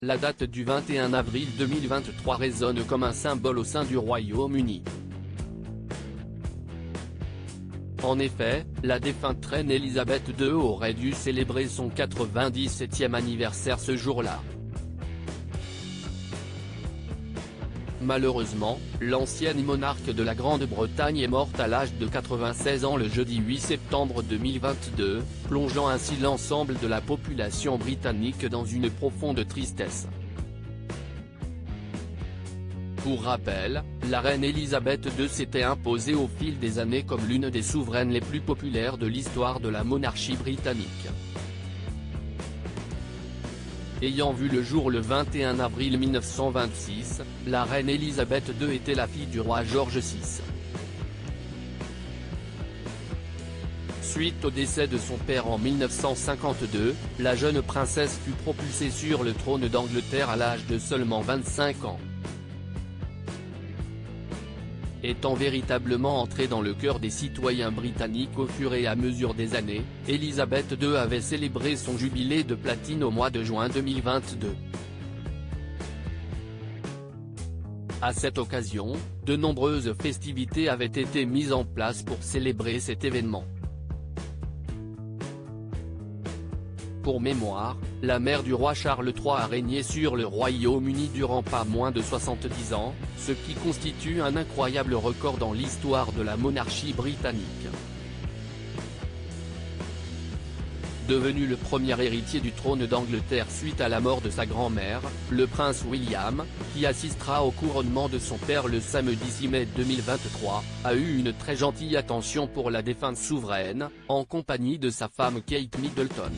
la date du 21 avril 2023 résonne comme un symbole au sein du Royaume-Uni. En effet, la défunte reine Elisabeth II aurait dû célébrer son 97e anniversaire ce jour-là. Malheureusement, l'ancienne monarque de la Grande-Bretagne est morte à l'âge de 96 ans le jeudi 8 septembre 2022, plongeant ainsi l'ensemble de la population britannique dans une profonde tristesse. Pour rappel, la reine Elisabeth II s'était imposée au fil des années comme l'une des souveraines les plus populaires de l'histoire de la monarchie britannique. Ayant vu le jour le 21 avril 1926, la reine Elisabeth II était la fille du roi George VI. Suite au décès de son père en 1952, la jeune princesse fut propulsée sur le trône d'Angleterre à l'âge de seulement 25 ans. Étant véritablement entrée dans le cœur des citoyens britanniques au fur et à mesure des années, Elisabeth II avait célébré son jubilé de platine au mois de juin 2022. À cette occasion, de nombreuses festivités avaient été mises en place pour célébrer cet événement. Pour mémoire, la mère du roi Charles III a régné sur le Royaume-Uni durant pas moins de 70 ans, ce qui constitue un incroyable record dans l'histoire de la monarchie britannique. Devenu le premier héritier du trône d'Angleterre suite à la mort de sa grand-mère, le prince William, qui assistera au couronnement de son père le samedi 6 mai 2023, a eu une très gentille attention pour la défunte souveraine, en compagnie de sa femme Kate Middleton.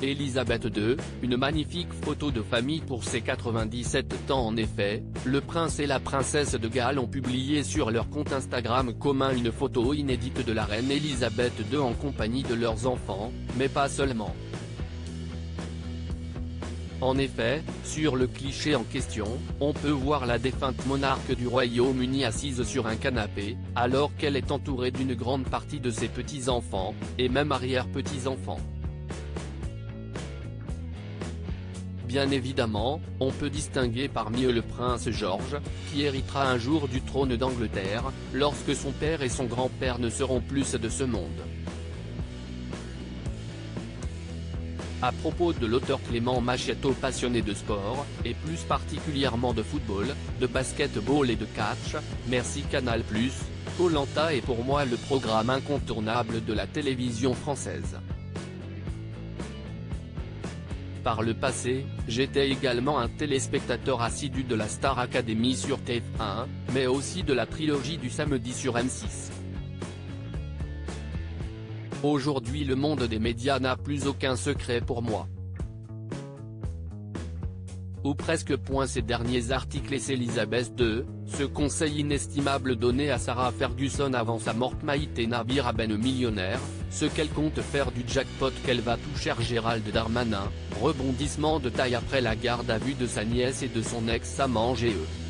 Elisabeth II, une magnifique photo de famille pour ses 97 ans. En effet, le prince et la princesse de Galles ont publié sur leur compte Instagram commun une photo inédite de la reine Elisabeth II en compagnie de leurs enfants, mais pas seulement. En effet, sur le cliché en question, on peut voir la défunte monarque du Royaume-Uni assise sur un canapé, alors qu'elle est entourée d'une grande partie de ses petits-enfants, et même arrière-petits-enfants. Bien évidemment, on peut distinguer parmi eux le prince George, qui héritera un jour du trône d'Angleterre, lorsque son père et son grand-père ne seront plus de ce monde. À propos de l'auteur Clément Macchiato, passionné de sport, et plus particulièrement de football, de basketball et de catch, merci Canal+, Koh-Lanta est pour moi le programme incontournable de la télévision française. Par le passé, j'étais également un téléspectateur assidu de la Star Academy sur TF1, mais aussi de la trilogie du samedi sur M6. Aujourd'hui le monde des médias n'a plus aucun secret pour moi. Ou presque. Ces derniers articles et Elisabeth II, ce conseil inestimable donné à Sarah Ferguson avant sa mort: Maïté Nabir Ben millionnaire, ce qu'elle compte faire du jackpot qu'elle va toucher Gérald Darmanin, rebondissement de taille après la garde à vue de sa nièce et de son ex-amant GE.